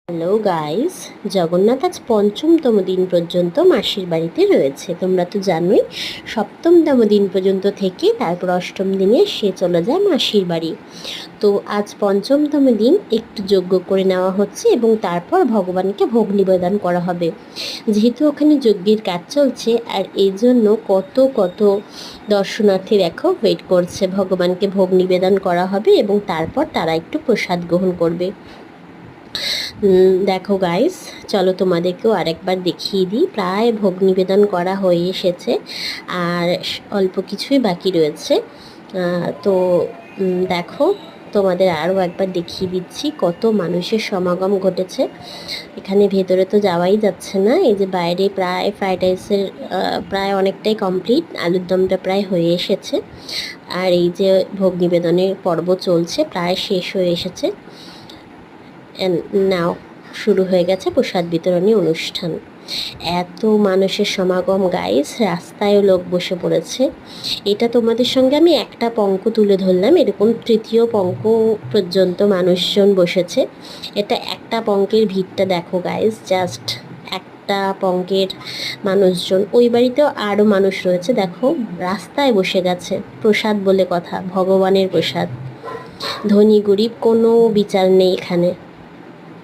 Hello guys, Jagannath আজ পঞ্চমতম দিন পর্যন্ত মাসির বাড়িতে রয়েছে। তোমরা তো জানোই, সপ্তমতম দিন পর্যন্ত থেকে তারপর অষ্টম দিনে সে চলে যায় মাসির বাড়ি। তো আজ পঞ্চমতম দিন একটু যজ্ঞ করে নেওয়া হচ্ছে এবং তারপর ভগবানকে ভোগ নিবেদন করা হবে। যেহেতু ওখানে যজ্ঞের কাজ চলছে, আর এই জন্য কত কত দর্শনার্থী দেখো ওয়েট করছে। ভগবানকে ভোগ নিবেদন করা হবে এবং তারপর তারা একটু প্রসাদ গ্রহণ করবে। দেখো গাইস, চলো তোমাদেরকেও আরেকবার দেখিয়ে দিই। প্রায় ভোগ নিবেদন করা হয়ে এসেছে, আর অল্প কিছুই বাকি রয়েছে। তো দেখো, তোমাদের আরও একবার দেখিয়ে দিচ্ছি কত মানুষের সমাগম ঘটেছে। এখানে ভেতরে তো যাওয়াই যাচ্ছে না। এই যে বাইরে প্রায় ফ্রাইড রাইসের প্রায় অনেকটাই কমপ্লিট, আলুর দমটা প্রায় হয়ে এসেছে, আর এই যে ভোগ নিবেদনের পর্ব চলছে, প্রায় শেষ হয়ে এসেছে। নাও শুরু হয়ে গেছে প্রসাদ বিতরণী অনুষ্ঠান। এত মানুষের সমাগম গাইস, রাস্তায়ও লোক বসে পড়েছে। এটা তোমাদের সঙ্গে আমি একটা পঙ্ক তুলে ধরলাম, এরকম তৃতীয় পঙ্ক পর্যন্ত মানুষজন বসেছে। এটা একটা পঙ্কের ভিড়টা দেখো গাইস, জাস্ট একটা পঙ্কের মানুষজন। ওই বাড়িতেও আরও মানুষ রয়েছে, দেখো রাস্তায় বসে গেছে। প্রসাদ বলে কথা, ভগবানের প্রসাদ। ধনী গরিব কোনো বিচার নেই এখানে।